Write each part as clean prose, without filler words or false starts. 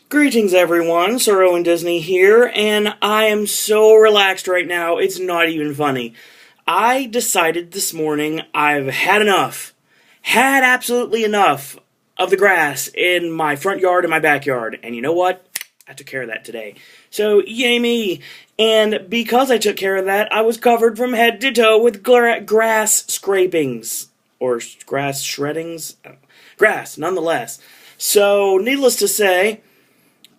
Greetings everyone, Sir Owen Disney here, and I am so relaxed right now, it's not even funny. I decided this morning I've had enough. Had absolutely enough of the grass in my front yard and my backyard, and you know what? I took care of that today. So, yay me! And because I took care of that, I was covered from head to toe with grass scrapings. Or grass shreddings? Grass, nonetheless. So, needless to say,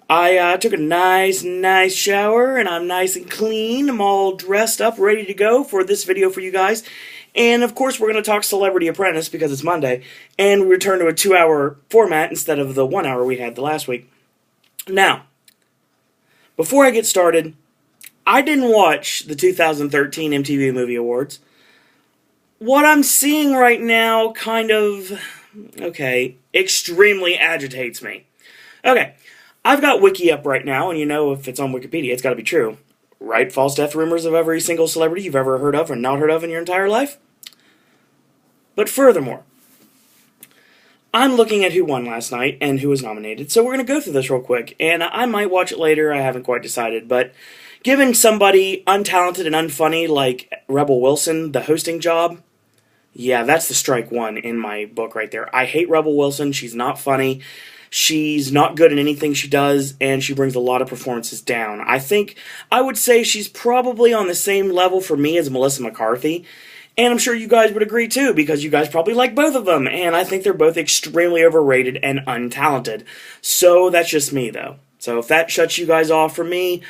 I took a nice shower, and I'm nice and clean. I'm all dressed up, ready to go for this video for you guys. And, of course, we're going to talk Celebrity Apprentice because it's Monday, and we return to a 2-hour format instead of the 1 hour we had the last week. Now, before I get started, I didn't watch the 2013 MTV Movie Awards. What I'm seeing right now kind of, extremely agitates me. Okay. I've got Wiki up right now, and you know if it's on Wikipedia, it's got to be true. Right? False death rumors of every single celebrity you've ever heard of or not heard of in your entire life? But furthermore, I'm looking at who won last night and who was nominated, so we're going to go through this real quick. And I might watch it later, I haven't quite decided, but giving somebody untalented and unfunny like Rebel Wilson the hosting job, yeah, that's the strike one in my book right there. I hate Rebel Wilson, she's not funny. She's not good in anything she does, and she brings a lot of performances down. I would say she's probably on the same level for me as Melissa McCarthy, and I'm sure you guys would agree too, because you guys probably like both of them, and I think they're both extremely overrated and untalented. So that's just me, though. So if that shuts you guys off from me,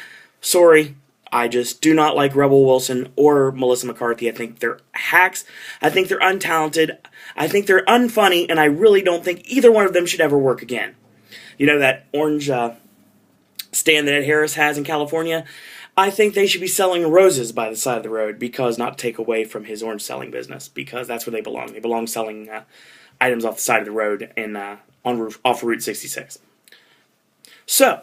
sorry. I just do not like Rebel Wilson or Melissa McCarthy. I think they're hacks. I think they're untalented. I think they're unfunny, and I really don't think either one of them should ever work again. You know that orange stand that Ed Harris has in California? I think they should be selling roses by the side of the road, because not to take away from his orange selling business, because that's where they belong. They belong selling items off the side of the road and off Route 66. So,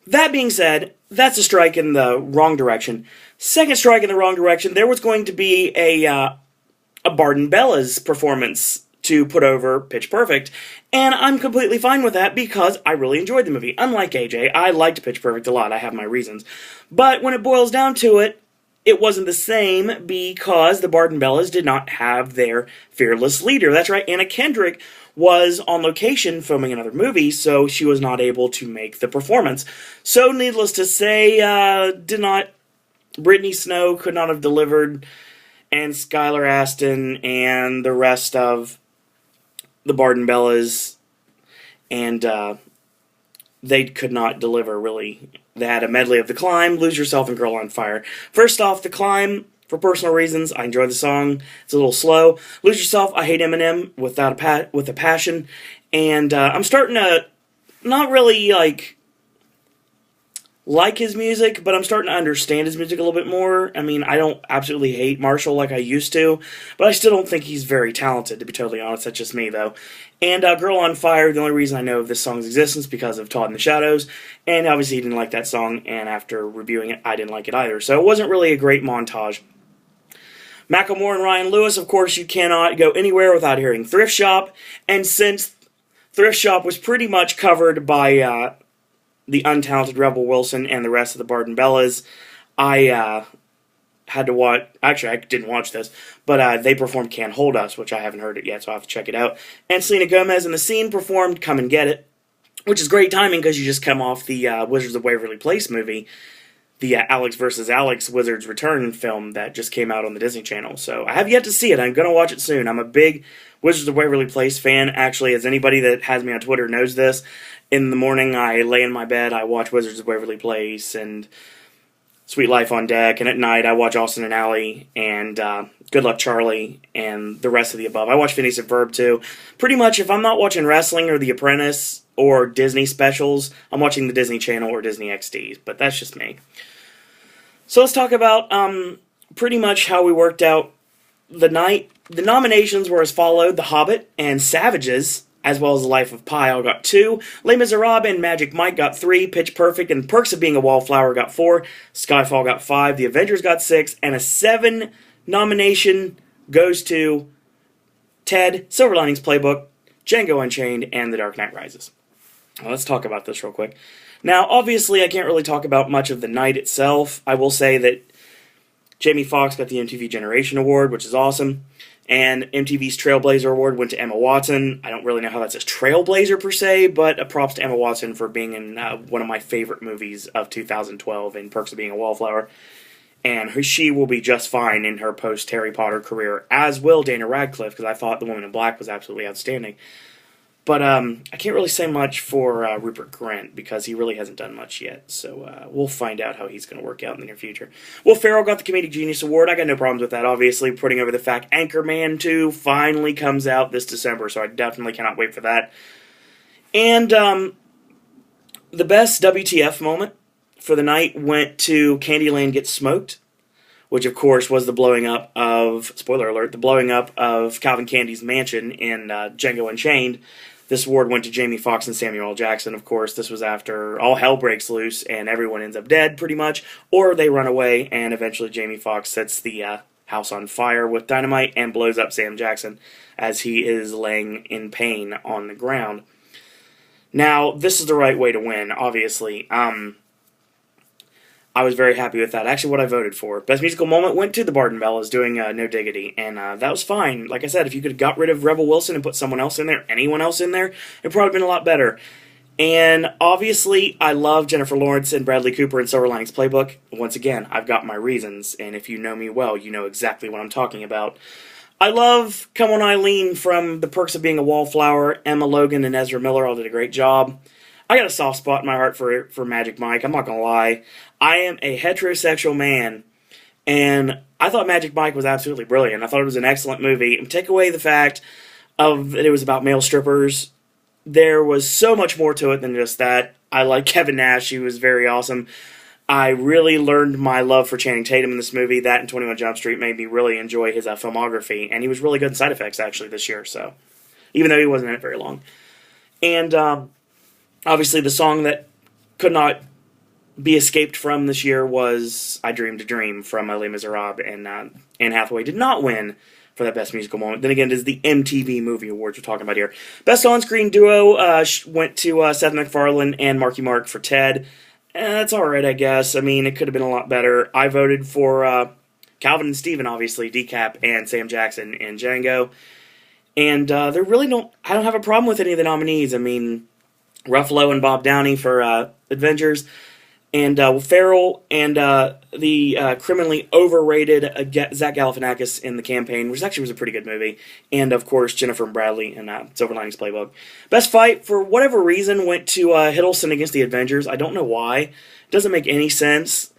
that being said, that's a strike in the wrong direction. Second strike in the wrong direction, there was going to be a Barden Bella's performance to put over Pitch Perfect, and I'm completely fine with that because I really enjoyed the movie. Unlike AJ, I liked Pitch Perfect a lot, I have my reasons. But when it boils down to it, it wasn't the same because the Barden Bellas did not have their fearless leader. That's right, Anna Kendrick was on location filming another movie, so she was not able to make the performance. So, needless to say, Brittany Snow could not have delivered, and Skylar Astin and the rest of the Barden Bellas, and they could not deliver, really. They had a medley of The Climb, Lose Yourself, and Girl on Fire. First off, The Climb, for personal reasons, I enjoy the song. It's a little slow. Lose Yourself, I hate Eminem with a passion. And I'm starting to not really, like his music, but I'm starting to understand his music a little bit more. I mean, I don't absolutely hate Marshall like I used to, but I still don't think he's very talented, to be totally honest. That's just me, though. And Girl on Fire, the only reason I know of this song's existence is because of Todd in the Shadows, and obviously he didn't like that song, and after reviewing it, I didn't like it either. So it wasn't really a great montage. Macklemore and Ryan Lewis, of course, you cannot go anywhere without hearing Thrift Shop, and since Thrift Shop was pretty much covered by the untalented Rebel Wilson and the rest of the Barden Bellas, I had to watch. Actually, I didn't watch this, but they performed Can't Hold Us, which I haven't heard it yet, so I have to check it out. And Selena Gomez and The Scene performed Come and Get It, which is great timing because you just come off the Wizards of Waverly Place movie, the Alex vs. Alex Wizards Return film that just came out on the Disney Channel. So I have yet to see it. I'm going to watch it soon. I'm a big Wizards of Waverly Place fan. Actually, as anybody that has me on Twitter knows this, in the morning I lay in my bed, I watch Wizards of Waverly Place and Sweet Life on Deck, and at night I watch Austin and Ally and Good Luck Charlie and the rest of the above. I watch Phineas and Ferb too. Pretty much if I'm not watching wrestling or The Apprentice or Disney specials, I'm watching the Disney Channel or Disney XD, but that's just me. So let's talk about pretty much how we worked out the night. The nominations were as followed: The Hobbit and Savages, as well as The Life of Pi, all got 2. Les Miserables and Magic Mike got 3. Pitch Perfect and Perks of Being a Wallflower got 4. Skyfall got 5. The Avengers got 6. And a 7 nomination goes to Ted, Silver Linings Playbook, Django Unchained, and The Dark Knight Rises. Well, let's talk about this real quick. Now, obviously, I can't really talk about much of the night itself. I will say that Jamie Foxx got the MTV Generation Award, which is awesome. And MTV's Trailblazer Award went to Emma Watson. I don't really know how that's a trailblazer per se, but a props to Emma Watson for being in one of my favorite movies of 2012 in Perks of Being a Wallflower. And she will be just fine in her post-Harry Potter career, as will Dana Radcliffe, because I thought The Woman in Black was absolutely outstanding. But I can't really say much for Rupert Grint, because he really hasn't done much yet. So we'll find out how he's going to work out in the near future. Will Ferrell got the Comedic Genius Award. I got no problems with that, obviously, putting over the fact Anchorman 2 finally comes out this December, so I definitely cannot wait for that. And the best WTF moment for the night went to Candyland Gets Smoked, which of course was the blowing up of, spoiler alert, the blowing up of Calvin Candy's mansion in Django Unchained. This award went to Jamie Foxx and Samuel L. Jackson. Of course, this was after all hell breaks loose and everyone ends up dead, pretty much, or they run away, and eventually Jamie Foxx sets the house on fire with dynamite and blows up Sam Jackson as he is laying in pain on the ground. Now, this is the right way to win, obviously. I was very happy with that. Actually, what I voted for. Best musical moment went to the Barton Bellas doing No Diggity, and that was fine. Like I said, if you could have got rid of Rebel Wilson and put someone else in there, anyone else in there, it'd probably been a lot better. And obviously, I love Jennifer Lawrence and Bradley Cooper in Silver Linings Playbook. Once again, I've got my reasons, and if you know me well, you know exactly what I'm talking about. I love Come On Eileen from The Perks of Being a Wallflower. Emma Logan and Ezra Miller all did a great job. I got a soft spot in my heart for Magic Mike, I'm not going to lie. I am a heterosexual man, and I thought Magic Mike was absolutely brilliant. I thought it was an excellent movie. And take away the fact of that it was about male strippers, there was so much more to it than just that. I like Kevin Nash. He was very awesome. I really learned my love for Channing Tatum in this movie. That and 21 Jump Street made me really enjoy his filmography, and he was really good in Side Effects, actually, this year, so even though he wasn't in it very long. And obviously, the song that could not be escaped from this year was I Dreamed a Dream from Les Miserables, and Anne Hathaway did not win for that Best Musical Moment. Then again, it is the MTV Movie Awards we're talking about here. Best On-Screen Duo went to Seth MacFarlane and Marky Mark for Ted. That's alright, I guess. I mean, it could have been a lot better. I voted for Calvin and Steven, obviously, Decap, and Sam Jackson in Django. And I don't have a problem with any of the nominees. I mean, Ruffalo and Bob Downey for Avengers, and Ferrell and the criminally overrated Zach Galifianakis in The Campaign, which actually was a pretty good movie, and of course Jennifer and Bradley in Silver Linings Playbook. Best fight, for whatever reason, went to Hiddleston against the Avengers. I don't know why. It doesn't make any sense.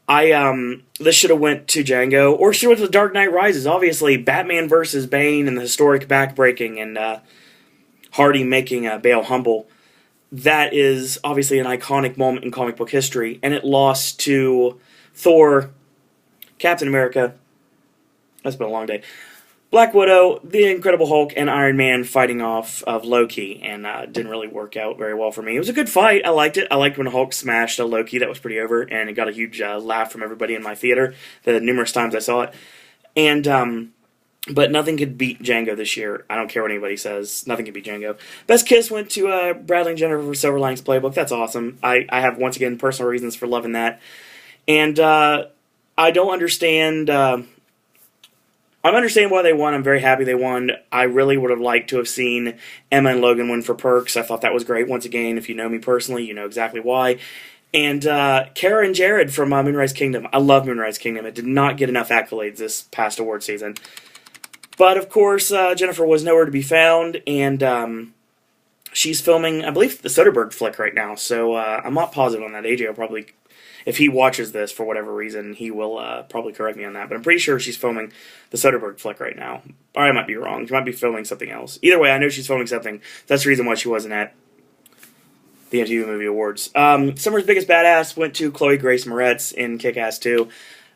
This should have went to Django, or should have went to Dark Knight Rises. Obviously, Batman versus Bane and the historic backbreaking, and Hardy making Bale humble. That is obviously an iconic moment in comic book history, and it lost to Thor, Captain America, that's been a long day, Black Widow, The Incredible Hulk, and Iron Man fighting off of Loki, and didn't really work out very well for me. It was a good fight, I liked it. I liked when Hulk smashed Loki, that was pretty over, and it got a huge laugh from everybody in my theater, the numerous times I saw it. And but nothing could beat Django this year. I don't care what anybody says. Nothing could beat Django. Best Kiss went to Bradley and Jennifer for Silver Linings Playbook. That's awesome. I have, once again, personal reasons for loving that. And I don't understand... I understand why they won. I'm very happy they won. I really would have liked to have seen Emma and Logan win for Perks. I thought that was great. Once again, if you know me personally, you know exactly why. And Kara and Jared from Moonrise Kingdom. I love Moonrise Kingdom. It did not get enough accolades this past award season. But, of course, Jennifer was nowhere to be found, and she's filming, I believe, the Soderbergh flick right now, so I'm not positive on that. AJ will probably, if he watches this for whatever reason, he will probably correct me on that, but I'm pretty sure she's filming the Soderbergh flick right now. Or I might be wrong. She might be filming something else. Either way, I know she's filming something. That's the reason why she wasn't at the MTV Movie Awards. Summer's Biggest Badass went to Chloe Grace Moretz in Kick-Ass 2.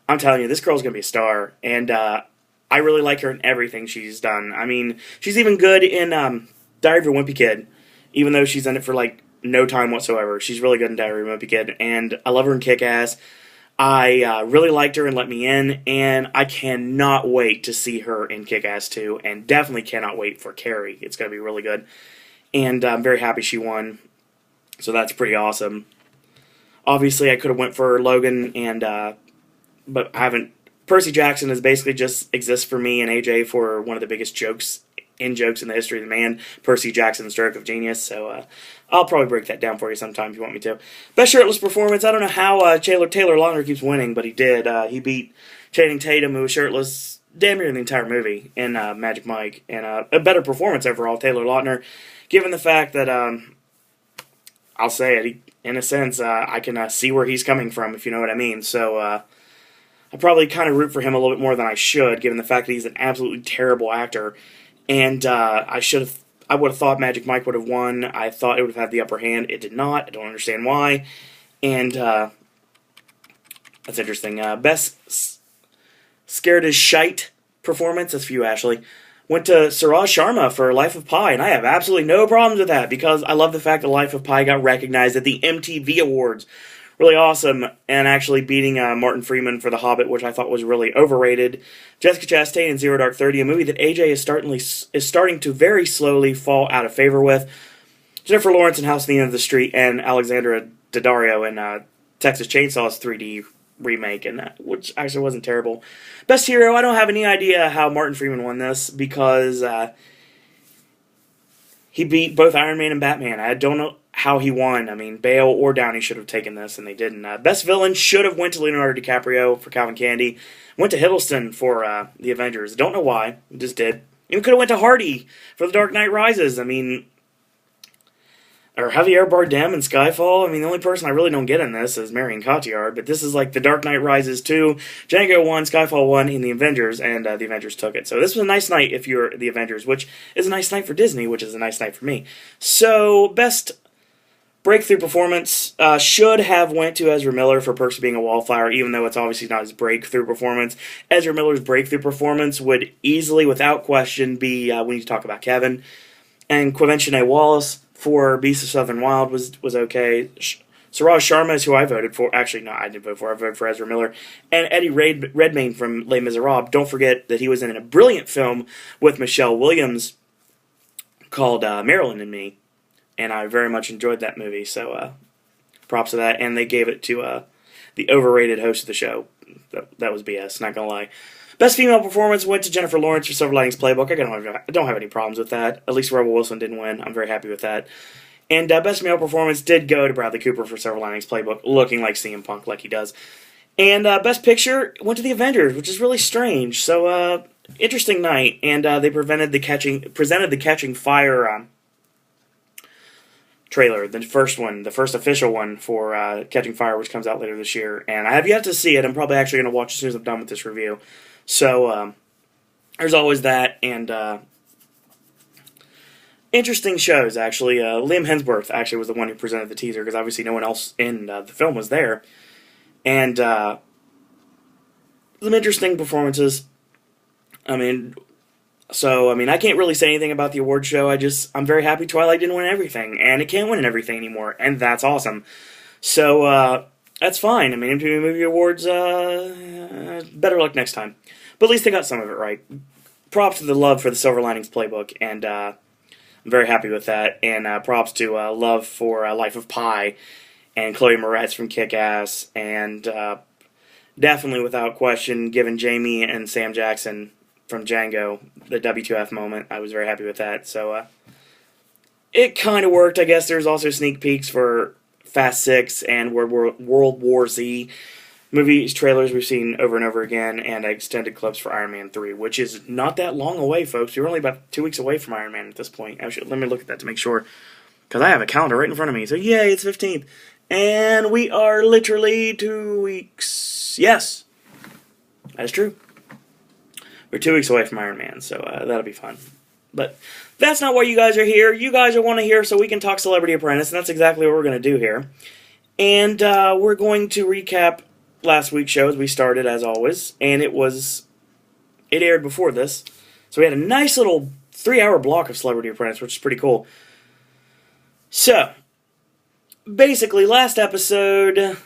I'm telling you, this girl's going to be a star, and I really like her in everything she's done. I mean, she's even good in Diary of a Wimpy Kid, even though she's in it for, like, no time whatsoever. She's really good in Diary of a Wimpy Kid, and I love her in Kick-Ass. I really liked her in Let Me In, and I cannot wait to see her in Kick-Ass 2, and definitely cannot wait for Carrie. It's going to be really good, and I'm very happy she won. So that's pretty awesome. Obviously, I could have went for Logan, but I haven't. Percy Jackson is basically just exists for me and AJ for one of the biggest jokes in the history of the man, Percy Jackson's stroke of genius. So I'll probably break that down for you sometime if you want me to. Best shirtless performance. I don't know how Taylor Lautner keeps winning, but he did. He beat Channing Tatum, who was shirtless damn near the entire movie in Magic Mike, and a better performance overall, Taylor Lautner, given the fact that I'll say it. In a sense, I can see where he's coming from, if you know what I mean. So I probably kind of root for him a little bit more than I should, given the fact that he's an absolutely terrible actor. And I would have thought Magic Mike would have won. I thought it would have had the upper hand. It did not. I don't understand why. And that's interesting. Best scared as shite performance. That's for you, Ashley. Went to Suraj Sharma for Life of Pi, and I have absolutely no problems with that because I love the fact that Life of Pi got recognized at the MTV Awards. Really awesome, and actually beating Martin Freeman for The Hobbit, which I thought was really overrated. Jessica Chastain in Zero Dark 30, a movie that AJ is starting to very slowly fall out of favor with. Jennifer Lawrence in House at the End of the Street, and Alexandra Daddario in Texas Chainsaw's 3D remake, and which actually wasn't terrible. Best hero, I don't have any idea how Martin Freeman won this because he beat both Iron Man and Batman. I don't know how he won. I mean, Bale or Downey should have taken this, and they didn't. Best villain should have went to Leonardo DiCaprio for Calvin Candy. Went to Hiddleston for The Avengers. Don't know why. Just did. Even could have went to Hardy for The Dark Knight Rises. I mean, or Javier Bardem in Skyfall. I mean, the only person I really don't get in this is Marion Cotillard, but this is like The Dark Knight Rises 2, Django 1, Skyfall 1 in The Avengers, and The Avengers took it. So this was a nice night if you're The Avengers, which is a nice night for Disney, which is a nice night for me. So, best breakthrough performance should have went to Ezra Miller for Perks of Being a Wallflower, even though it's obviously not his breakthrough performance. Ezra Miller's breakthrough performance would easily, without question, be when you talk about Kevin. And Quivention Wallace for Beasts of Southern Wild was okay. Suraj Sharma is who I voted for. Actually, no, I didn't vote for. I voted for Ezra Miller. And Eddie Redmayne from Les Miserables. Don't forget that he was in a brilliant film with Michelle Williams called Marilyn and Me. And I very much enjoyed that movie, so props to that. And they gave it to the overrated host of the show. That was BS, not gonna lie. Best female performance went to Jennifer Lawrence for Silver Linings Playbook. I don't have any problems with that. At least Rebel Wilson didn't win. I'm very happy with that. And best male performance did go to Bradley Cooper for Silver Linings Playbook, looking like CM Punk like he does. And best picture went to The Avengers, which is really strange. So interesting night. And they presented the Catching Fire trailer, the first official one for Catching Fire, which comes out later this year. And I have yet to see it. I'm probably actually going to watch as soon as I'm done with this review. So, there's always that, and interesting shows, actually. Liam Hemsworth actually was the one who presented the teaser, because obviously no one else in the film was there. And some interesting performances. I can't really say anything about the award show. I'm very happy Twilight didn't win everything, and it can't win everything anymore, and that's awesome. So, that's fine. I mean, MTV Movie Awards, better luck next time. But at least they got some of it right. Props to the love for the Silver Linings Playbook, and I'm very happy with that. And props to love for Life of Pi, and Chloe Moretz from Kick-Ass, and definitely, without question, giving Jamie and Sam Jackson from Django the W2F moment. I was very happy with that. So it kind of worked, I guess. There's also sneak peeks for Fast 6 and World War Z movies, trailers we've seen over and over again, and extended clips for Iron Man 3, which is not that long away, folks. We're only about 2 weeks away from Iron Man at this point. Actually, let me look at that to make sure, because I have a calendar right in front of me. So, yay, it's 15th. And we are literally 2 weeks. Yes, that is true. We're 2 weeks away from Iron Man, so that'll be fun. But that's not why you guys are here. You guys want to hear so we can talk Celebrity Apprentice, and that's exactly what we're going to do here. And we're going to recap last week's show as we started, as always. And it aired before this. So we had a nice little 3-hour block of Celebrity Apprentice, which is pretty cool. So, basically, last episode,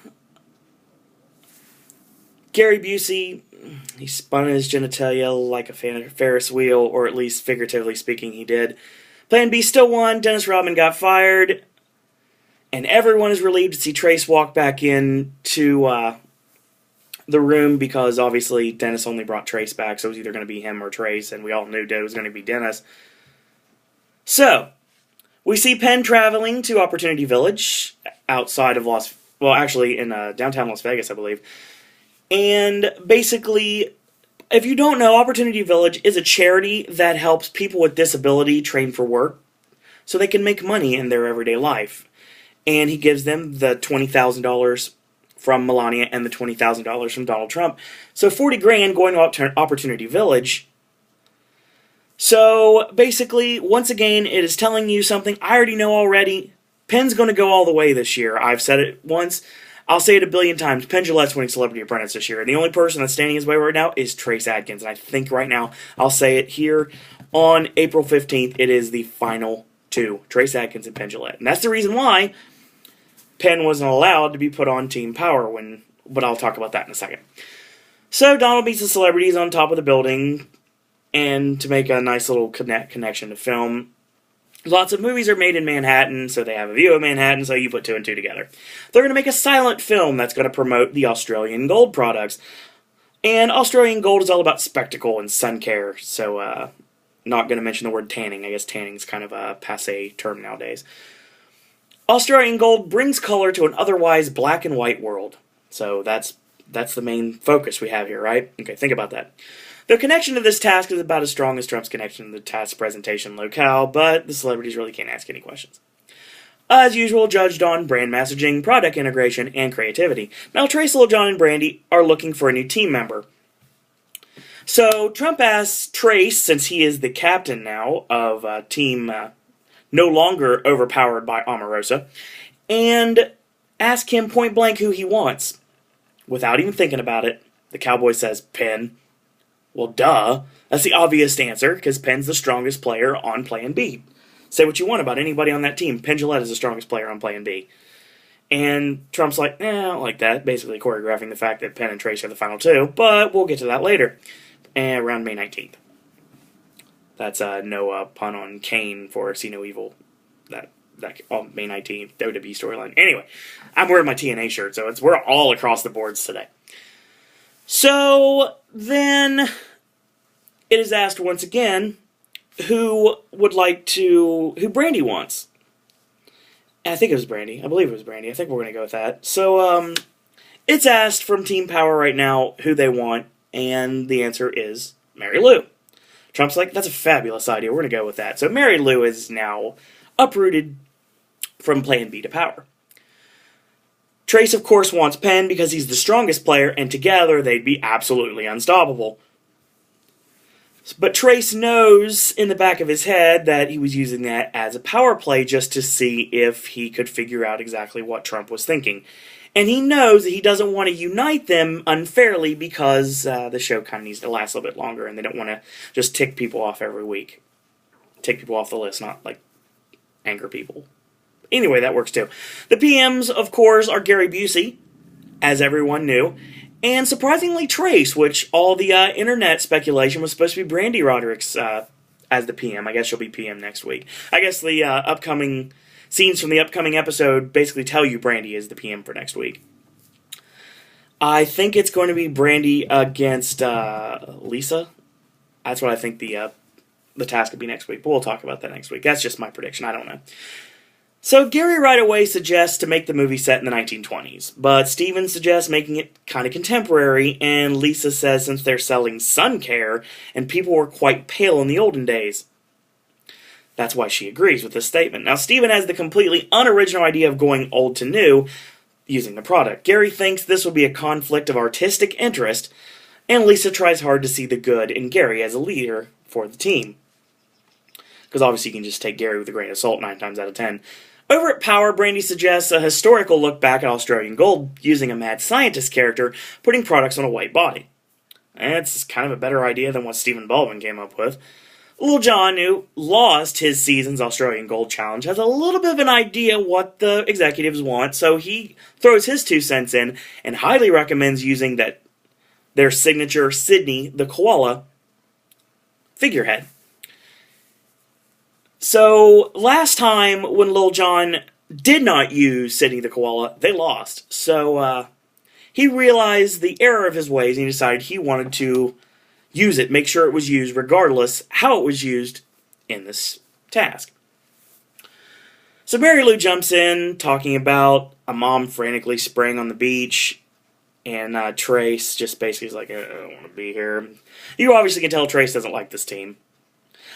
Gary Busey, he spun his genitalia like a Ferris wheel, or at least figuratively speaking, he did. Plan B still won. Dennis Rodman got fired. And everyone is relieved to see Trace walk back into the room, because obviously Dennis only brought Trace back, so it was either going to be him or Trace, and we all knew it was going to be Dennis. So, we see Penn traveling to Opportunity Village outside of in downtown Las Vegas, I believe. And basically, if you don't know, Opportunity Village is a charity that helps people with disability train for work so they can make money in their everyday life. And he gives them the $20,000 from Melania and the $20,000 from Donald Trump. So $40,000 going to Opportunity Village. So basically, once again, it is telling you something I already know already. Penn's going to go all the way this year. I've said it once. I'll say it a billion times. Penn Jillette's winning Celebrity Apprentice this year. And the only person that's standing his way right now is Trace Adkins. And I think right now, I'll say it here on April 15th, it is the final two. Trace Adkins and Penn Jillette. And that's the reason why Penn wasn't allowed to be put on Team Power, but I'll talk about that in a second. So Donald meets the celebrities on top of the building, and to make a nice little connection to film. Lots of movies are made in Manhattan, so they have a view of Manhattan, so you put two and two together. They're going to make a silent film that's going to promote the Australian Gold products. And Australian Gold is all about spectacle and sun care, so not going to mention the word tanning. I guess tanning is kind of a passé term nowadays. Australian Gold brings color to an otherwise black and white world. So that's the main focus we have here, right? Okay, think about that. Their connection to this task is about as strong as Trump's connection to the task presentation locale, but the celebrities really can't ask any questions. As usual, judged on brand messaging, product integration, and creativity. Now, Trace, Lil Jon, and Brandy are looking for a new team member. So, Trump asks Trace, since he is the captain now of a team no longer overpowered by Omarosa, and ask him point blank who he wants. Without even thinking about it, the cowboy says, Penn. Well, duh. That's the obvious answer, because Penn's the strongest player on Plan B. Say what you want about anybody on that team. Penn Jillette is the strongest player on Plan B. And Trump's like, I don't like that, basically choreographing the fact that Penn and Trace are the final two, but we'll get to that later, around May 19th. That's no pun on Kane for See No Evil. That May 19th, WWE storyline. Anyway, I'm wearing my TNA shirt, so we're all across the boards today. So, then, it is asked once again, who Brandy wants. And I think it was Brandy. I believe it was Brandy. I think we're going to go with that. So, it's asked from Team Power right now who they want, and the answer is Mary Lou. Trump's like, that's a fabulous idea. We're going to go with that. So Mary Lou is now uprooted from Plan B to Power. Trace, of course, wants Penn because he's the strongest player, and together they'd be absolutely unstoppable. But Trace knows in the back of his head that he was using that as a power play just to see if he could figure out exactly what Trump was thinking. And he knows that he doesn't want to unite them unfairly because the show kind of needs to last a little bit longer, and they don't want to just tick people off every week. Tick people off the list, not like anger people. Anyway, that works too. The PMs, of course, are Gary Busey, as everyone knew, and surprisingly Trace, which all the internet speculation was supposed to be Brandy Roderick's as the PM. I guess she'll be PM next week. I guess the upcoming scenes from the upcoming episode basically tell you Brandy is the PM for next week. I think it's going to be Brandy against Lisa. That's what I think the task will be next week, but we'll talk about that next week. That's just my prediction. I don't know. So Gary right away suggests to make the movie set in the 1920s, but Steven suggests making it kind of contemporary, and Lisa says since they're selling sun care, and people were quite pale in the olden days. That's why she agrees with this statement. Now, Steven has the completely unoriginal idea of going old to new using the product. Gary thinks this will be a conflict of artistic interest, and Lisa tries hard to see the good in Gary as a leader for the team. Because obviously you can just take Gary with a grain of salt 9 times out of 10. Over at Power, Brandy suggests a historical look back at Australian Gold using a mad scientist character putting products on a white body. That's kind of a better idea than what Stephen Baldwin came up with. Lil Jon, who lost his season's Australian Gold Challenge, has a little bit of an idea what the executives want, so he throws his 2 cents in and highly recommends using their signature Sydney the Koala figurehead. So, last time when Lil Jon did not use Sydney the koala, they lost. So he realized the error of his ways and he decided he wanted to use it, make sure it was used regardless how it was used in this task. So Mary Lou jumps in, talking about a mom frantically spraying on the beach, and Trace just basically is like, I don't want to be here. You obviously can tell Trace doesn't like this team.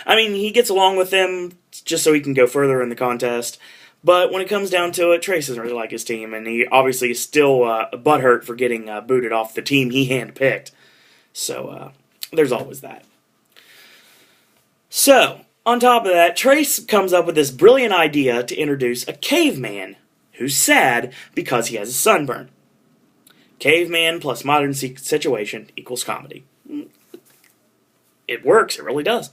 I mean, he gets along with them just so he can go further in the contest, but when it comes down to it, Trace doesn't really like his team, and he obviously is still butthurt for getting booted off the team he handpicked. So, there's always that. So, on top of that, Trace comes up with this brilliant idea to introduce a caveman who's sad because he has a sunburn. Caveman plus modern situation equals comedy. It works, it really does.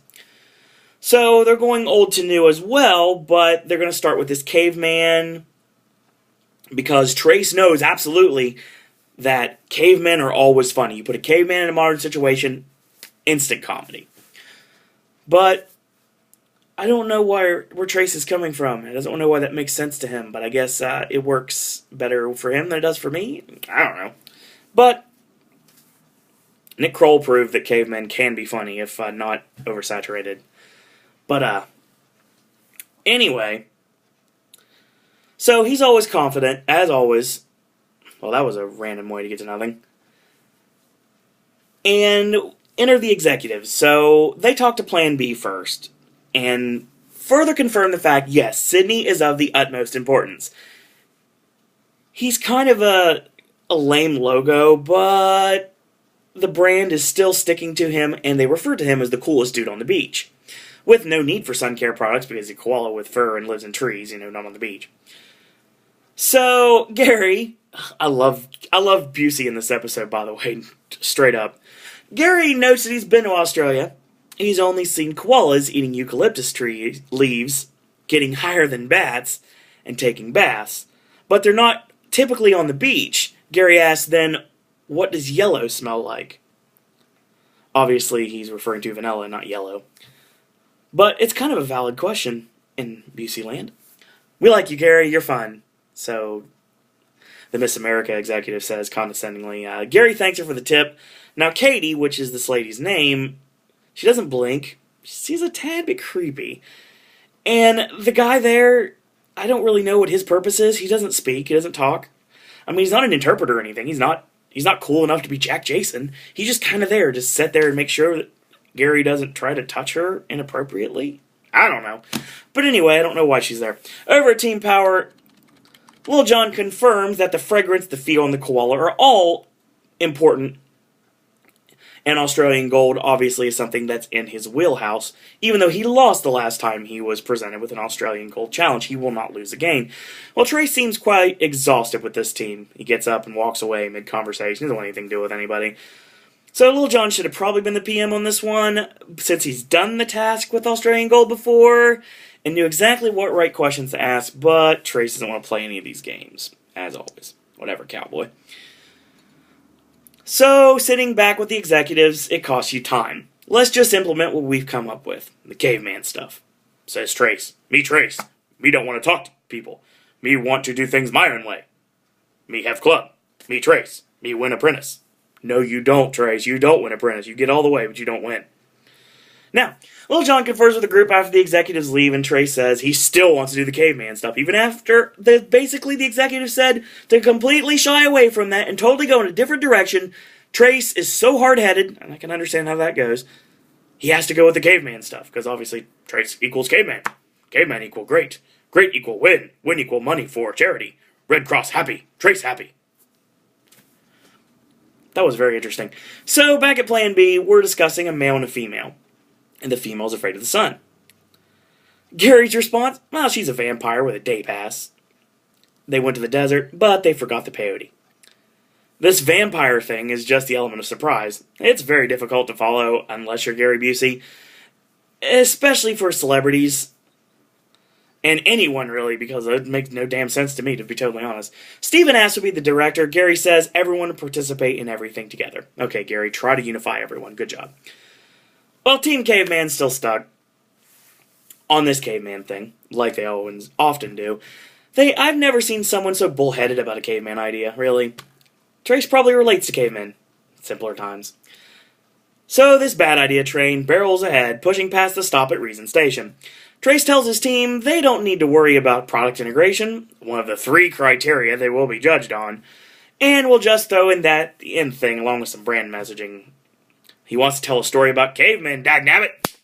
So they're going old to new as well, but they're going to start with this caveman because Trace knows absolutely that cavemen are always funny. You put a caveman in a modern situation, instant comedy. But I don't know where Trace is coming from. I don't know why that makes sense to him, but I guess it works better for him than it does for me. I don't know. But Nick Kroll proved that cavemen can be funny if not oversaturated. But anyway, so he's always confident, as always. Well, that was a random way to get to nothing. And enter the executives. So they talk to Plan B first, and further confirm the fact, yes, Sydney is of the utmost importance. He's kind of a lame logo, but the brand is still sticking to him, and they refer to him as the coolest dude on the beach. With no need for sun care products, because he's a koala with fur and lives in trees, not on the beach. So, Gary, I love Busey in this episode, by the way, straight up. Gary notes that he's been to Australia. He's only seen koalas eating eucalyptus tree leaves, getting higher than bats, and taking baths. But they're not typically on the beach. Gary asks, then, what does yellow smell like? Obviously, he's referring to vanilla, not yellow. But it's kind of a valid question in Busey Land. We like you, Gary. You're fun. So, the Miss America executive says condescendingly, Gary thanks her for the tip. Now, Katie, which is this lady's name, she doesn't blink. She's a tad bit creepy. And the guy there, I don't really know what his purpose is. He doesn't speak. He doesn't talk. I mean, he's not an interpreter or anything. He's not cool enough to be Jack Jason. He's just kind of there, just sit there and make sure that Gary doesn't try to touch her inappropriately. I don't know. But anyway, I don't know why she's there. Over at Team Power, Lil Jon confirms that the fragrance, the feel, and the koala are all important. And Australian Gold obviously is something that's in his wheelhouse. Even though he lost the last time he was presented with an Australian Gold challenge, he will not lose again. Well, Trace seems quite exhausted with this team. He gets up and walks away mid-conversation. He doesn't want anything to do with anybody. So Lil Jon should have probably been the PM on this one, since he's done the task with Australian Gold before, and knew exactly what right questions to ask, but Trace doesn't want to play any of these games, as always. Whatever, cowboy. So, sitting back with the executives, it costs you time. Let's just implement what we've come up with. The caveman stuff. Says Trace. Me Trace. Me don't want to talk to people. Me want to do things my own way. Me have club. Me Trace. Me win Apprentice. No, you don't, Trace. You don't win Apprentice. You get all the way, but you don't win. Now, Lil Jon confers with the group after the executives leave, and Trace says he still wants to do the caveman stuff, even after basically the executive said to completely shy away from that and totally go in a different direction. Trace is so hard-headed, and I can understand how that goes, he has to go with the caveman stuff, because obviously Trace equals caveman. Caveman equal great. Great equal win. Win equal money for charity. Red Cross happy. Trace happy. That was very interesting. So, back at Plan B, we're discussing a male and a female. And the female's afraid of the sun. Gary's response? Well, she's a vampire with a day pass. They went to the desert, but they forgot the peyote. This vampire thing is just the element of surprise. It's very difficult to follow unless you're Gary Busey. Especially for celebrities. And anyone, really, because it makes no damn sense to me, to be totally honest. Steven asks to be the director. Gary says everyone to participate in everything together. Okay, Gary, try to unify everyone. Good job. Well, Team Caveman's still stuck on this caveman thing, like they always often do. I've never seen someone so bullheaded about a caveman idea, really. Trace probably relates to cavemen. Simpler times. So this bad idea train barrels ahead, pushing past the stop at Reason Station. Trace tells his team they don't need to worry about product integration, one of the 3 criteria they will be judged on, and we'll just throw in that end thing along with some brand messaging. He wants to tell a story about cavemen, dagnabbit!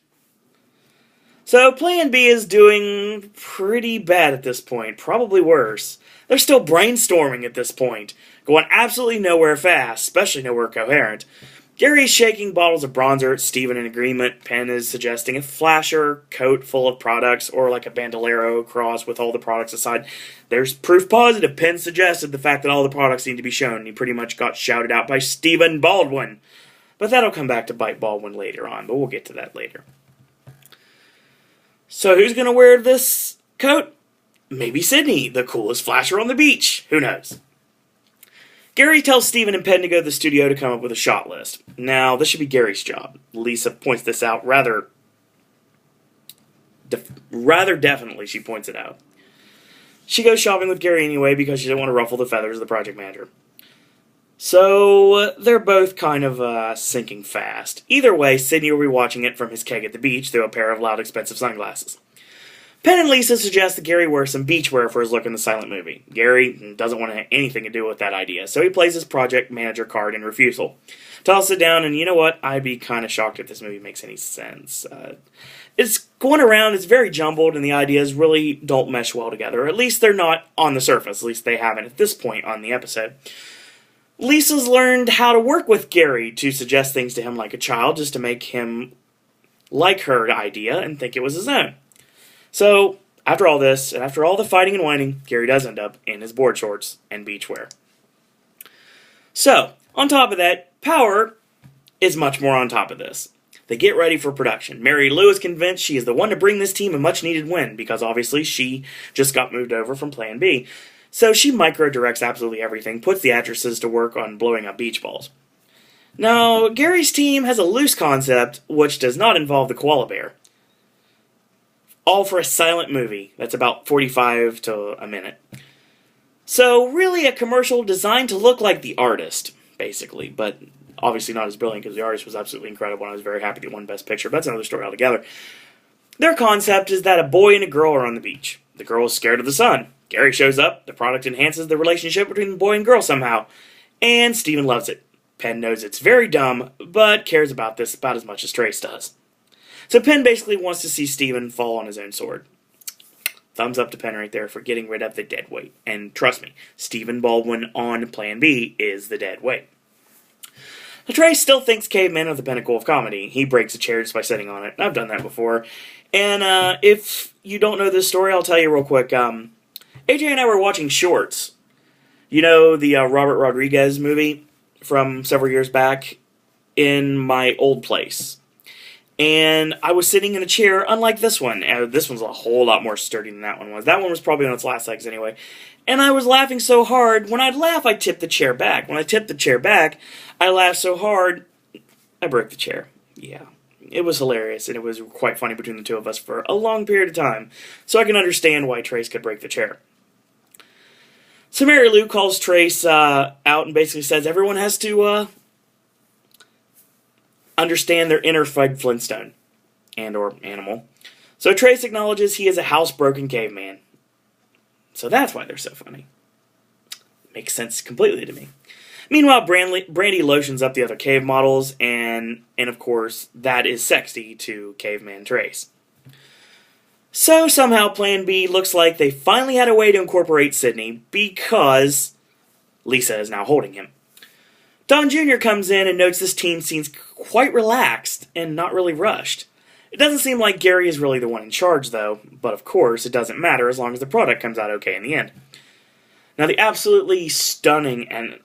So Plan B is doing pretty bad at this point, probably worse. They're still brainstorming at this point, going absolutely nowhere fast, especially nowhere coherent. Gary's shaking bottles of bronzer at Steven in agreement. Penn is suggesting a flasher coat full of products, or like a bandolero cross with all the products aside. There's proof positive. Penn suggested the fact that all the products need to be shown, and he pretty much got shouted out by Stephen Baldwin. But that'll come back to bite Baldwin later on, but we'll get to that later. So who's going to wear this coat? Maybe Sydney, the coolest flasher on the beach. Who knows? Gary tells Steven and Penn to go to the studio to come up with a shot list. Now, this should be Gary's job. Lisa points this out rather definitely, she points it out. She goes shopping with Gary anyway because she doesn't want to ruffle the feathers of the project manager. So, they're both kind of sinking fast. Either way, Sydney will be watching it from his keg at the beach through a pair of loud, expensive sunglasses. Penn and Lisa suggest that Gary wear some beachwear for his look in the silent movie. Gary doesn't want to have anything to do with that idea, so he plays his project manager card in refusal. Tosses it down, and you know what? I'd be kind of shocked if this movie makes any sense. It's going around, it's very jumbled, and the ideas really don't mesh well together. Or at least they're not on the surface. At least they haven't at this point on the episode. Lisa's learned how to work with Gary to suggest things to him like a child, just to make him like her idea and think it was his own. So, after all this, and after all the fighting and whining, Gary does end up in his board shorts and beachwear. So, on top of that, Power is much more on top of this. They get ready for production. Mary Lou is convinced she is the one to bring this team a much-needed win, because obviously she just got moved over from Plan B. So she micro-directs absolutely everything, puts the actresses to work on blowing up beach balls. Now, Gary's team has a loose concept, which does not involve the koala bear. All for a silent movie that's about 45 to a minute. So, really a commercial designed to look like The Artist, basically, but obviously not as brilliant because The Artist was absolutely incredible and I was very happy they won Best Picture, but that's another story altogether. Their concept is that a boy and a girl are on the beach. The girl is scared of the sun. Gary shows up, the product enhances the relationship between the boy and girl somehow, and Steven loves it. Penn knows it's very dumb, but cares about this about as much as Trace does. So Penn basically wants to see Steven fall on his own sword. Thumbs up to Penn right there for getting rid of the dead weight. And trust me, Stephen Baldwin on Plan B is the dead weight. Trace still thinks cavemen are the pinnacle of comedy. He breaks a chair just by sitting on it. I've done that before. And if you don't know this story, I'll tell you real quick. AJ and I were watching Shorts. You know, the Robert Rodriguez movie from several years back in my old place. And I was sitting in a chair, unlike this one. This one's a whole lot more sturdy than that one was. That one was probably on its last legs anyway. And I was laughing so hard, when I'd laugh, I'd tip the chair back. When I tipped the chair back, I laughed so hard, I broke the chair. Yeah. It was hilarious, and it was quite funny between the two of us for a long period of time. So I can understand why Trace could break the chair. So Mary Lou calls Trace out and basically says everyone has to understand their inner Fred Flintstone and or animal. So Trace acknowledges he is a housebroken caveman. So that's why they're so funny. Makes sense completely to me. Meanwhile, Brandy lotions up the other cave models, and of course, that is sexy to Caveman Trace. So somehow Plan B looks like they finally had a way to incorporate Sydney because Lisa is now holding him. Don Jr. comes in and notes this team seems quite relaxed and not really rushed. It doesn't seem like Gary is really the one in charge, though, but of course, it doesn't matter as long as the product comes out okay in the end. Now, the absolutely stunning and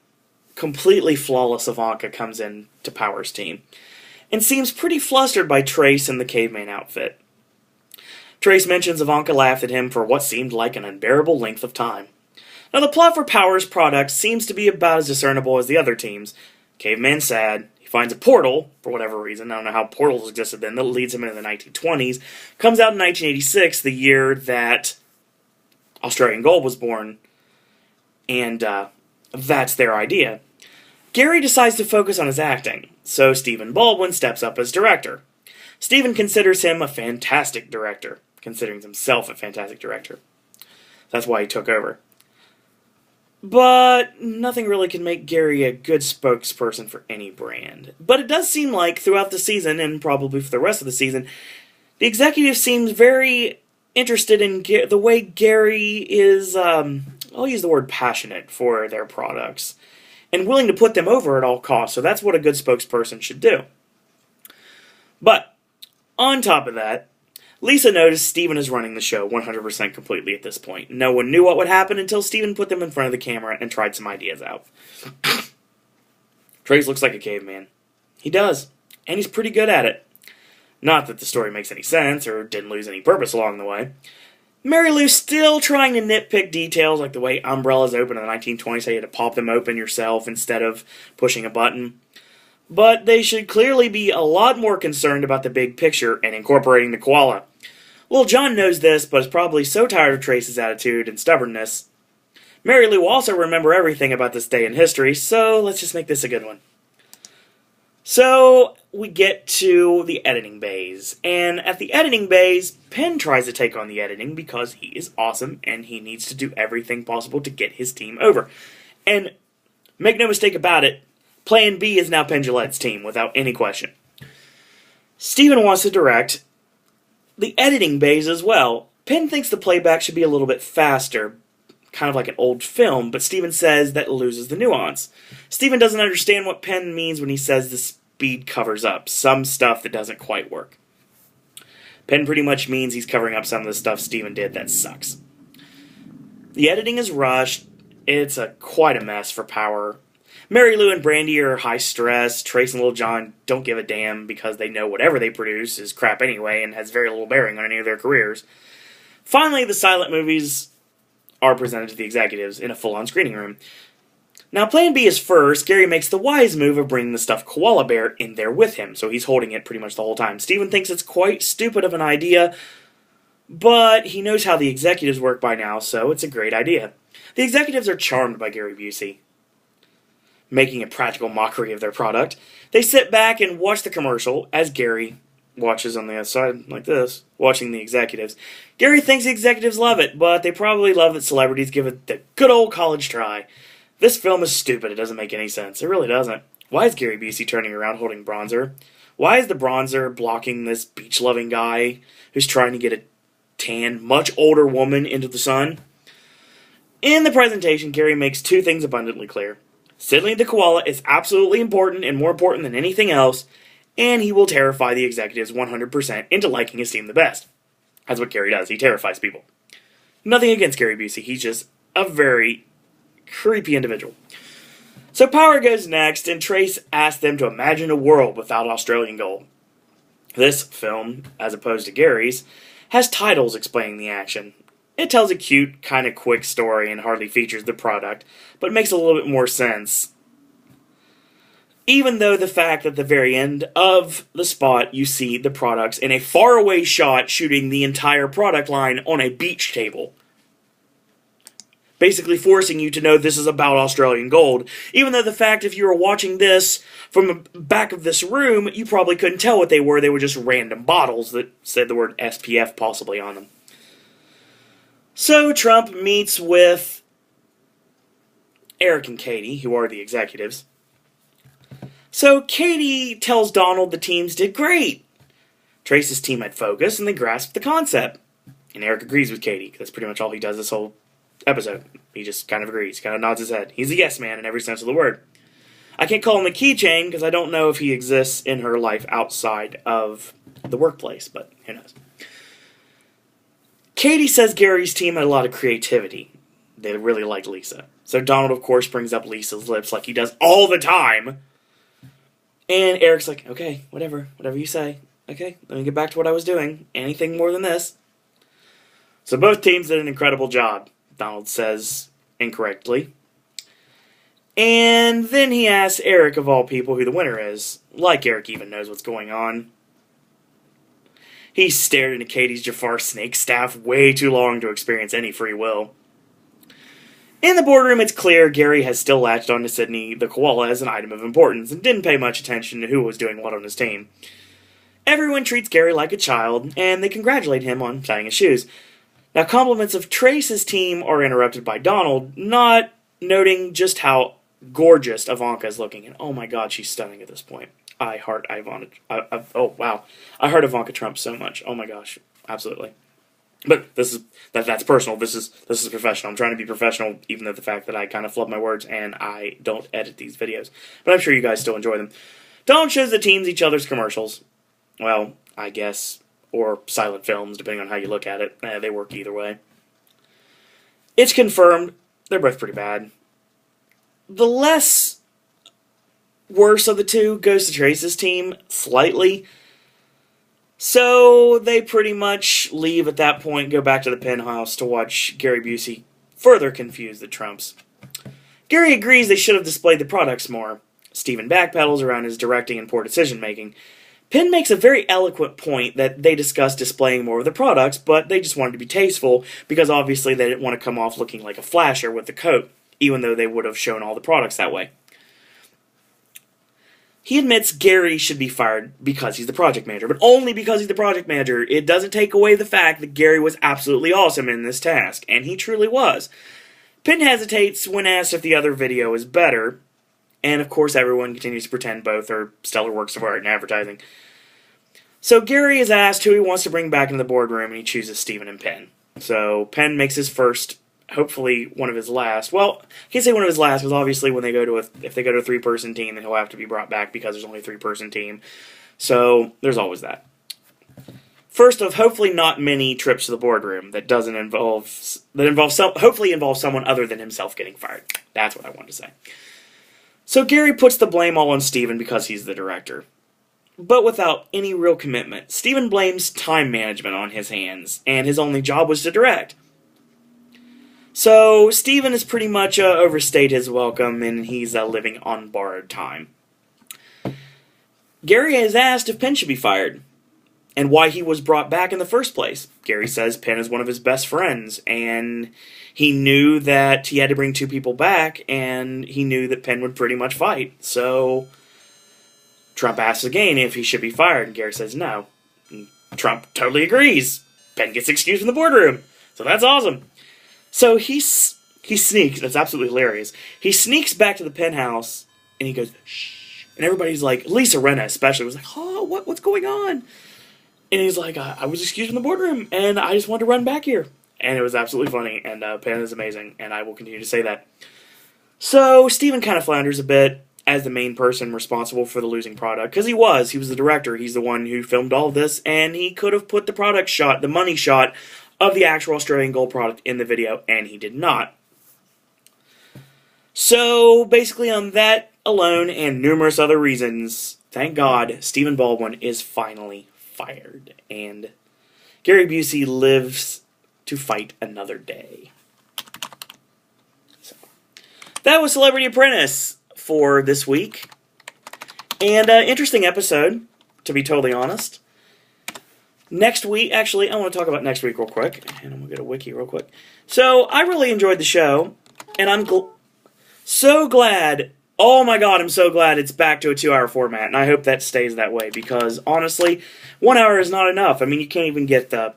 completely flawless Ivanka comes in to Power's team, and seems pretty flustered by Trace in the caveman outfit. Trace mentions Ivanka laughed at him for what seemed like an unbearable length of time. Now, the plot for Power's product seems to be about as discernible as the other teams. Caveman's sad. He finds a portal, for whatever reason. I don't know how portals existed then. That leads him into the 1920s. Comes out in 1986, the year that Australian Gold was born, and that's their idea. Gary decides to focus on his acting, so Stephen Baldwin steps up as director. Stephen considers him a fantastic director, considering himself a fantastic director. That's why he took over. But nothing really can make Gary a good spokesperson for any brand. But it does seem like throughout the season, and probably for the rest of the season, the executive seems very interested in the way Gary is, I'll use the word passionate for their products, and willing to put them over at all costs. So that's what a good spokesperson should do. But, on top of that, Lisa noticed Stephen is running the show 100% completely at this point. No one knew what would happen until Stephen put them in front of the camera and tried some ideas out. Trace looks like a caveman. He does, and he's pretty good at it. Not that the story makes any sense, or didn't lose any purpose along the way. Mary Lou's still trying to nitpick details like the way umbrellas open in the 1920s, how you had to pop them open yourself instead of pushing a button. But they should clearly be a lot more concerned about the big picture and incorporating the koala. Little John knows this, but is probably so tired of Trace's attitude and stubbornness. Mary Lou will also remember everything about this day in history, so let's just make this a good one. So, we get to the editing bays, and at the editing bays, Penn tries to take on the editing because he is awesome, and he needs to do everything possible to get his team over. And, make no mistake about it, Plan B is now Penn Jillette's team, without any question. Stephen wants to direct the editing bays as well. Penn thinks the playback should be a little bit faster, kind of like an old film, but Stephen says that loses the nuance. Stephen doesn't understand what Penn means when he says the speed covers up some stuff that doesn't quite work. Penn pretty much means he's covering up some of the stuff Stephen did that sucks. The editing is rushed. It's quite a mess for Power. Mary Lou and Brandy are high stress. Trace and Little John don't give a damn because they know whatever they produce is crap anyway and has very little bearing on any of their careers. Finally, the silent movies are presented to the executives in a full-on screening room. Now, Plan B is first. Gary makes the wise move of bringing the stuffed koala bear in there with him, so he's holding it pretty much the whole time. Stephen thinks it's quite stupid of an idea, but he knows how the executives work by now, so it's a great idea. The executives are charmed by Gary Busey, making a practical mockery of their product. They sit back and watch the commercial as Gary watches on the other side, like this, watching the executives. Gary thinks the executives love it, but they probably love that celebrities give it the good old college try. This film is stupid. It doesn't make any sense. It really doesn't. Why is Gary Busey turning around holding bronzer? Why is the bronzer blocking this beach-loving guy who's trying to get a tan, much older woman into the sun? In the presentation, Gary makes two things abundantly clear. Settling the koala is absolutely important and more important than anything else, and he will terrify the executives 100% into liking his team the best. That's what Gary does. He terrifies people. Nothing against Gary Busey. He's just a very creepy individual. So Power goes next, and Trace asks them to imagine a world without Australian Gold. This film, as opposed to Gary's, has titles explaining the action. It tells a cute, kind of quick story and hardly features the product, but makes a little bit more sense. Even though the fact at the very end of the spot you see the products in a faraway shot shooting the entire product line on a beach table. Basically forcing you to know this is about Australian Gold. Even though the fact if you were watching this from the back of this room, you probably couldn't tell what they were. They were just random bottles that said the word SPF possibly on them. So Trump meets with Eric and Katie, who are the executives. So Katie tells Donald the teams did great. Trace's team had focus and they grasped the concept. And Eric agrees with Katie. That's pretty much all he does this whole episode. He just kind of agrees, kind of nods his head. He's a yes man in every sense of the word. I can't call him a keychain because I don't know if he exists in her life outside of the workplace, but who knows. Katie says Gary's team had a lot of creativity. They really liked Lisa. So Donald, of course, brings up Lisa's lips like he does all the time. And Eric's like, okay, whatever you say. Okay, let me get back to what I was doing. Anything more than this. So both teams did an incredible job, Donald says incorrectly. And then he asks Eric, of all people, who the winner is. Like Eric even knows what's going on. He stared into Katie's Jafar snake staff way too long to experience any free will. In the boardroom, it's clear Gary has still latched onto Sydney the koala as an item of importance and didn't pay much attention to who was doing what on his team. Everyone treats Gary like a child, and they congratulate him on tying his shoes. Now, compliments of Trace's team are interrupted by Donald, not noting just how gorgeous Ivanka is looking. And oh my god, she's stunning at this point. I heart Ivanka. Oh wow, I heart Ivanka Trump so much. Oh my gosh, absolutely. But that's personal. This is professional. I'm trying to be professional, even though the fact that I kind of flub my words and I don't edit these videos. But I'm sure you guys still enjoy them. Donald shows the teams each other's commercials. Well, I guess, or silent films, depending on how you look at it. They work either way. It's confirmed they're both pretty bad. The less worse of the two goes to Trace's team, slightly. So they pretty much leave at that point, go back to the penthouse to watch Gary Busey further confuse the Trumps. Gary agrees they should have displayed the products more. Steven backpedals around his directing and poor decision-making. Penn makes a very eloquent point that they discussed displaying more of the products, but they just wanted to be tasteful because obviously they didn't want to come off looking like a flasher with the coat, even though they would have shown all the products that way. He admits Gary should be fired because he's the project manager, but only because he's the project manager. It doesn't take away the fact that Gary was absolutely awesome in this task, and he truly was. Penn hesitates when asked if the other video is better, and of course everyone continues to pretend both are stellar works of art in advertising. So Gary is asked who he wants to bring back into the boardroom, and he chooses Steven and Penn. So Penn makes his first, hopefully one of his last. Well, I can't say one of his last, because obviously when they go to if they go to a three-person team, then he'll have to be brought back because there's only a three-person team. So there's always that. First of hopefully not many trips to the boardroom that hopefully involve someone other than himself getting fired. That's what I wanted to say. So Gary puts the blame all on Steven because he's the director. But without any real commitment. Steven blames time management on his hands, and his only job was to direct. So Steven has pretty much overstayed his welcome, and he's living on borrowed time. Gary is asked if Penn should be fired, and why he was brought back in the first place. Gary says Penn is one of his best friends, and he knew that he had to bring two people back, and he knew that Penn would pretty much fight. So Trump asks again if he should be fired, and Gary says no. And Trump totally agrees. Penn gets excused from the boardroom. So that's awesome. So he sneaks. That's absolutely hilarious. He sneaks back to the penthouse, and he goes, shh. And everybody's like, Lisa Rinna especially, was like, oh, what's going on? And he's like, I was excused from the boardroom, and I just wanted to run back here. And it was absolutely funny, and Penn is amazing, and I will continue to say that. So Steven kind of flounders a bit as the main person responsible for the losing product, because he was the director, he's the one who filmed all of this, and he could have put the money shot of the actual Australian gold product in the video, and he did not. So, basically on that alone, and numerous other reasons, thank God, Stephen Baldwin is finally fired, and Gary Busey lives to fight another day. So, that was Celebrity Apprentice for this week. And interesting episode, to be totally honest. Next week, actually, I want to talk about next week real quick. And I'm going to get a wiki real quick. So, I really enjoyed the show. And I'm so glad, oh my god, I'm so glad it's back to a 2-hour format. And I hope that stays that way. Because, honestly, 1 hour is not enough. I mean, you can't even get the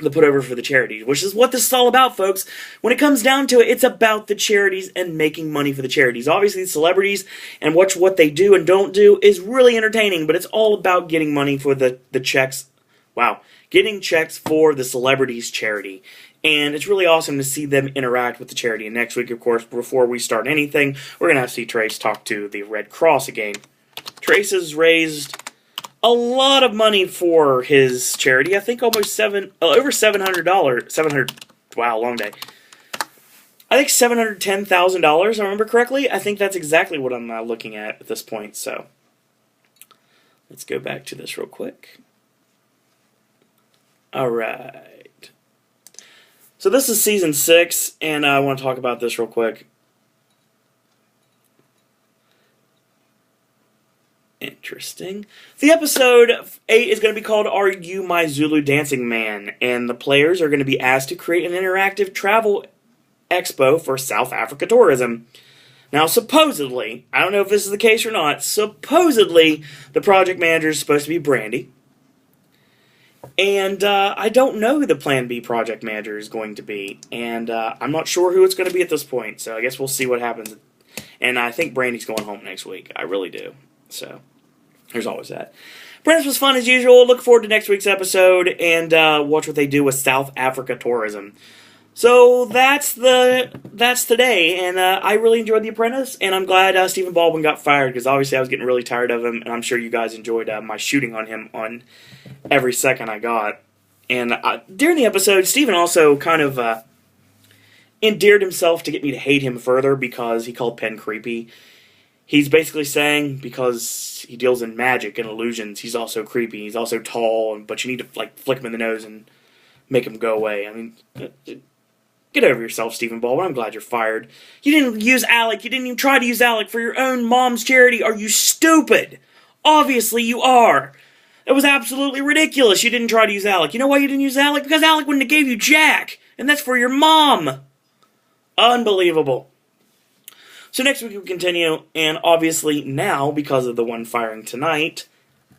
put over for the charities, which is what this is all about, folks. When it comes down to it, it's about the charities and making money for the charities. Obviously, the celebrities and what they do and don't do is really entertaining, but it's all about getting money for the checks. Wow. Getting checks for the celebrities' charity. And it's really awesome to see them interact with the charity. And next week, of course, before we start anything, we're going to have to see Trace talk to the Red Cross again. Trace has raised a lot of money for his charity. I think almost over $700. Wow, long day. I think $710,000, I remember correctly. I think that's exactly what I'm looking at this point. So let's go back to this real quick. All right. So this is season 6, and I want to talk about this real quick. Interesting. Interesting. The episode 8 is going to be called Are You My Zulu Dancing Man? And the players are going to be asked to create an interactive travel expo for South Africa tourism. Now, supposedly, I don't know if this is the case or not, supposedly the project manager is supposed to be Brandy. And I don't know who the Plan B project manager is going to be. And I'm not sure who it's going to be at this point. So I guess we'll see what happens. And I think Brandy's going home next week. I really do. So there's always that. Apprentice was fun as usual. Look forward to next week's episode. And watch what they do with South Africa tourism. So that's today, and I really enjoyed The Apprentice, and I'm glad Stephen Baldwin got fired, because obviously I was getting really tired of him, and I'm sure you guys enjoyed my shooting on him on every second I got. And during the episode, Stephen also kind of endeared himself to get me to hate him further, because he called Penn creepy. He's basically saying, because he deals in magic and illusions, he's also creepy, he's also tall, but you need to like flick him in the nose and make him go away. I mean... Get over yourself, Stephen Baldwin. I'm glad you're fired. You didn't use Alec. You didn't even try to use Alec for your own mom's charity. Are you stupid? Obviously you are. It was absolutely ridiculous. You didn't try to use Alec. You know why you didn't use Alec? Because Alec wouldn't have gave you Jack. And that's for your mom. Unbelievable. So next week we'll continue. And obviously now, because of the one firing tonight,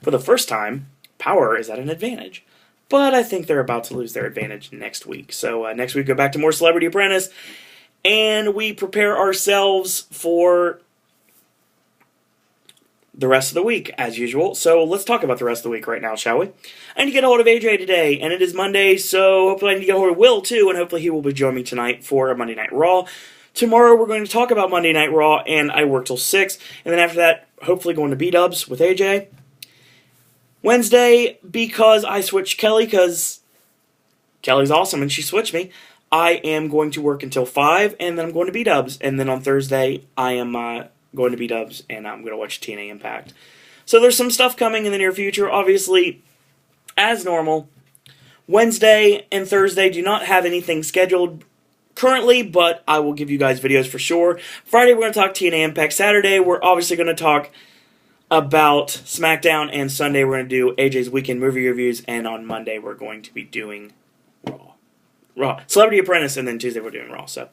for the first time, Power is at an advantage. But I think they're about to lose their advantage next week. So next week, go back to more Celebrity Apprentice. And we prepare ourselves for the rest of the week, as usual. So let's talk about the rest of the week right now, shall we? I need to get a hold of AJ today. And it is Monday, so hopefully I need to get a hold of Will, too. And hopefully he will be joining me tonight for a Monday Night Raw. Tomorrow we're going to talk about Monday Night Raw. And I work till 6. And then after that, hopefully going to B-Dubs with AJ. Wednesday, because I switched Kelly, because Kelly's awesome and she switched me, I am going to work until 5, and then I'm going to B-Dubs. And then on Thursday, I am going to B-Dubs, and I'm going to watch TNA Impact. So there's some stuff coming in the near future. Obviously, as normal, Wednesday and Thursday do not have anything scheduled currently, but I will give you guys videos for sure. Friday, we're going to talk TNA Impact. Saturday, we're obviously going to talk about SmackDown, and Sunday we're going to do AJ's Weekend Movie Reviews, and on Monday we're going to be doing Raw. Celebrity Apprentice, and then Tuesday we're doing Raw. So,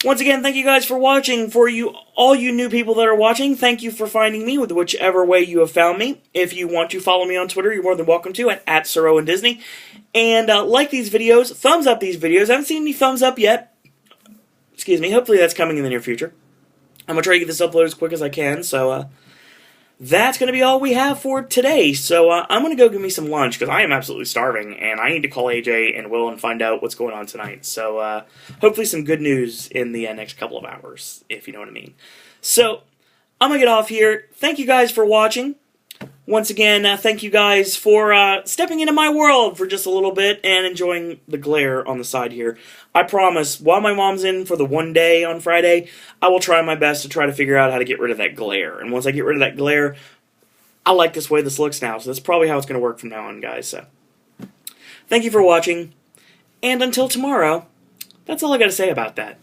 once again, thank you guys for watching. For all you new people that are watching, thank you for finding me with whichever way you have found me. If you want to follow me on Twitter, you're more than welcome to at @SirOwenDisney. And like these videos, thumbs up these videos. I haven't seen any thumbs up yet. Excuse me. Hopefully that's coming in the near future. I'm going to try to get this uploaded as quick as I can, so that's going to be all we have for today. So I'm going to go get me some lunch, because I am absolutely starving, and I need to call AJ and Will and find out what's going on tonight. So hopefully some good news in the next couple of hours, if you know what I mean. So I'm going to get off here. Thank you guys for watching. Once again, thank you guys for stepping into my world for just a little bit and enjoying the glare on the side here. I promise, while my mom's in for the one day on Friday, I will try my best to try to figure out how to get rid of that glare. And once I get rid of that glare, I like this way this looks now. So that's probably how it's going to work from now on, guys. So, thank you for watching. And until tomorrow, that's all I got to say about that.